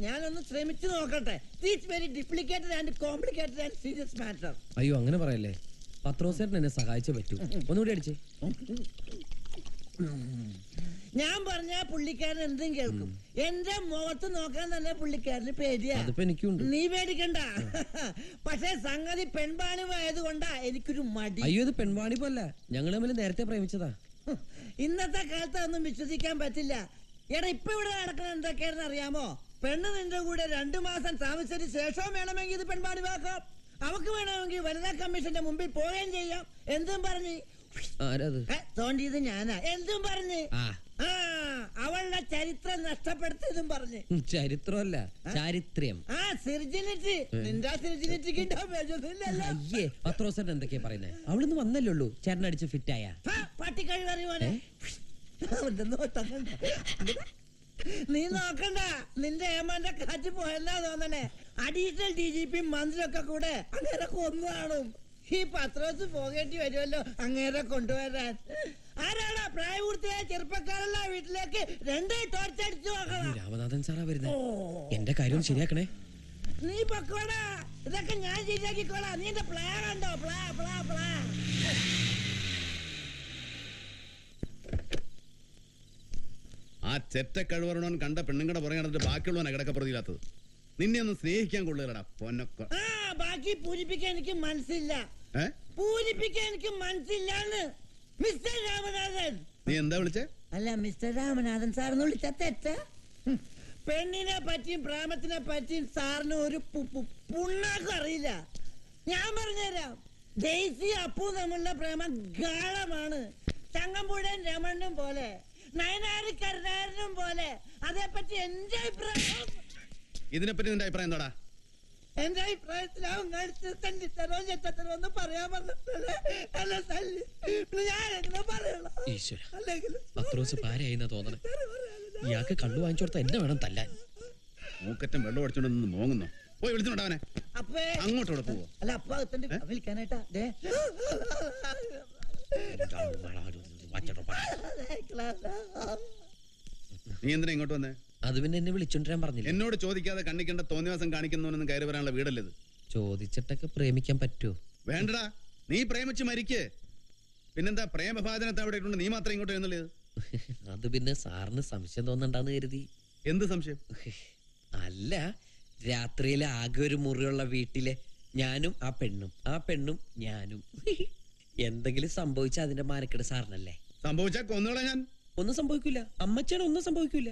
ഞാനൊന്ന് ശ്രമിച്ചു നോക്കട്ടെ. It's very duplicated and complicated and serious matter. അയ്യോ അങ്ങനെ പറയല്ലേ, പത്രോസേട്ടൻ എന്നെ സഹായിച്ചേ പറ്റൂ. ഒന്നുകൂടി അടിച്ചേ. ഞാൻ പറഞ്ഞ പുള്ളിക്കാരൻ എന്തും കേൾക്കും. എന്റെ മുഖത്ത് നോക്കാൻ തന്നെ പുള്ളിക്കാരന് പേടിയാ. നീ പേടിക്കണ്ട. പക്ഷെ സംഗതി പെൺപാണിവായതുകൊണ്ടാ എനിക്കൊരു മടി. അയ്യോ ഇത് പെൺവാണിപ്പല്ല, ഞങ്ങൾ തമ്മിൽ നേരത്തെ പ്രേമിച്ചതാ. ഇന്നത്തെ കാലത്ത് ഒന്നും വിശ്വസിക്കാൻ പറ്റില്ല. എടാ ഇപ്പൊ ഇവിടെ നടക്കുന്നത് എന്തൊക്കെയാണെന്ന് അറിയാമോ? പെണ്ണ് നിന്റെ കൂടെ 2 മാസം താമസിച്ചതിന് ശേഷവും വേണമെങ്കിൽ ഇത് പെൺപാണിവാക്കാം. അവക്ക് വേണമെങ്കിൽ വനിതാ കമ്മീഷന്റെ മുമ്പിൽ പോവുകയും ചെയ്യാം. എന്തും പറഞ്ഞ് തോണ്ടിയത് ഞാനാ. എന്തും പറഞ്ഞ് അവളുടെ ചരിത്രം നഷ്ടപ്പെടുത്തിയതും പറഞ്ഞ്. ചരിത്രമല്ല ചാരിത്രം. സിർജിനിറ്റി. നിന്റെ സിർജിനിറ്റിക്ക് അയ്യേ പത്രോസേട്ടൻ എന്തൊക്കെയാ പറയുന്നത്? അവളൊന്നും വന്നല്ലേ ഉള്ളൂ, ചേട്ടനടിച്ച് ഫിറ്റായ പട്ടിക്കഴിവറി പോലെ. നീ നോക്കണ്ട, നിന്റെ ഏമാന്റെ കാറ്റ് പോയെന്നാ തോന്നണേ. അഡീഷണൽ DGP മന്ത്രിയൊക്കെ കൂടെ അങ്ങനെ കൊന്നു. ഈ പത്രോസ് പോകേണ്ടി വരുമല്ലോ അങ്ങേരെ കൊണ്ടുവരാൻ. ആരാടാ പ്രായപൂർത്തിയായ ചെറുപ്പക്കാരല്ല വീട്ടിലേക്ക് 2 ടോർച്ചടിച്ചു നോക്കണം. രാമനാഥൻ സാറാ വരുന്നത്. എന്റെ കാര്യം ശരിയാക്കണേ. നീ പൊക്കോടാ, ഇതൊക്കെ ഞാൻ ശരിയാക്കിക്കോളാം. നീ എന്റെ പ്ലാ കണ്ടോ? പ്ലാ പ്ലാ പ്ലാ. ആ ചെറ്റ കഴിവറണോൻ കണ്ട പെണ്ണുങ്ങളുടെ പുറകെ നടന്നിട്ട് ബാക്കിയുള്ളവനെ കിടക്കപ്പുറത്തില്ലാത്തത്. നിന്നെ ഒന്ന് സ്നേഹിക്കാൻ കൊള്ളുകടാ പൊന്നൊക്കെ. ബാക്കി പൂരിപ്പിക്കാൻ എനിക്ക് മനസ്സില്ല. പൂരിപ്പിക്കാൻ എനിക്ക് മനസ്സില്ലാന്ന് മിസ്റ്റർ രാമനാഥൻ. നീ എന്താ വിളിച്ചേ? അല്ല മിസ്റ്റർ രാമനാഥൻ സാറിന് വിളിച്ച തെറ്റ. പെണ്ണിനെ പറ്റിയും പ്രേമത്തിനെ പറ്റിയും സാറിന് ഒരു പുണ്ണാക്കും അറിയില്ല. ഞാൻ പറഞ്ഞുതരാം. ഡെയ്സി അപ്പു തമ്മിലുള്ള പ്രേമം ഗാഢമാണ്. ചങ്ങമ്പുഴൻ രമണനും പോലെ, നയനാരി കരുണാരനും പോലെ. അതേപ്പറ്റി എന്റെ അഭിപ്രായം. ഇതിനെപ്പറ്റി നിന്റെ അഭിപ്രായം എന്താടാ? എന്റെ അഭിപ്രായത്തിൽ അവൻ കഴിച്ച് തന്നിത്തരോ ചെറ്റത്തരോ എന്ന് പറയാൻ പറഞ്ഞിട്ടല്ലേ ഞാൻ എങ്ങനെ പറയണം? പത്രോസ് പാരയായിന്നാ തോന്നണേ. ഇയാൾക്ക് കള്ളു വാങ്ങിച്ചു കൊടുത്ത എന്നെ വേണം തല്ലാൻ. മൂക്കറ്റം വെള്ളം അടിച്ചോണ്ട് നിന്ന് മോങ്ങുന്നു. പോയി വിളിച്ചോണ്ടവനെ. അങ്ങോട്ടോടെ പോവോ? അല്ല അപ്പ വിളിക്കാനായിട്ടാ. നീ എന്തിനാ ഇങ്ങോട്ട് വന്നേ? അത് പിന്നെ എന്നെ വിളിച്ചോണ്ടിരാൻ പറഞ്ഞില്ല. എന്നോട് ചോദിക്കാതെ കണ്ണിക്കണ്ട തോന്നിവാസം കാണിക്കുന്നവനൊന്നും കയറി വരാനുള്ള വീടല്ലത്. ചോദിച്ചിട്ടൊക്കെ പ്രേമിക്കാൻ പറ്റുമോ? വേണ്ടടാ, നീ പ്രേമിച്ച് മരിക്ക്. പിന്നെന്താ പ്രേമഭാജനത്തെ അവിടെ ഇട്ടുണ്ട്, നീ മാത്രം ഇങ്ങോട്ട് എഴുന്നള്ളത്? അത് പിന്നെ സാറിന് സംശയം തോന്നണ്ടാന്ന് കരുതി. എന്ത് സംശയം? അല്ല, രാത്രിയിലെ ആകെ ഒരു മുറിയുള്ള വീട്ടിലെ ഞാനും ആ പെണ്ണും ഞാനും എന്തെങ്കിലും സംഭവിച്ചാ അതിന്റെ മാനക്കേട് സാറിനല്ലേ? സംഭവിച്ചാ കൊന്നുകളാ ഞാൻ. ഒന്നും സംഭവിക്കില്ല, അമ്മച്ചാണ് ഒന്നും സംഭവിക്കില്ല.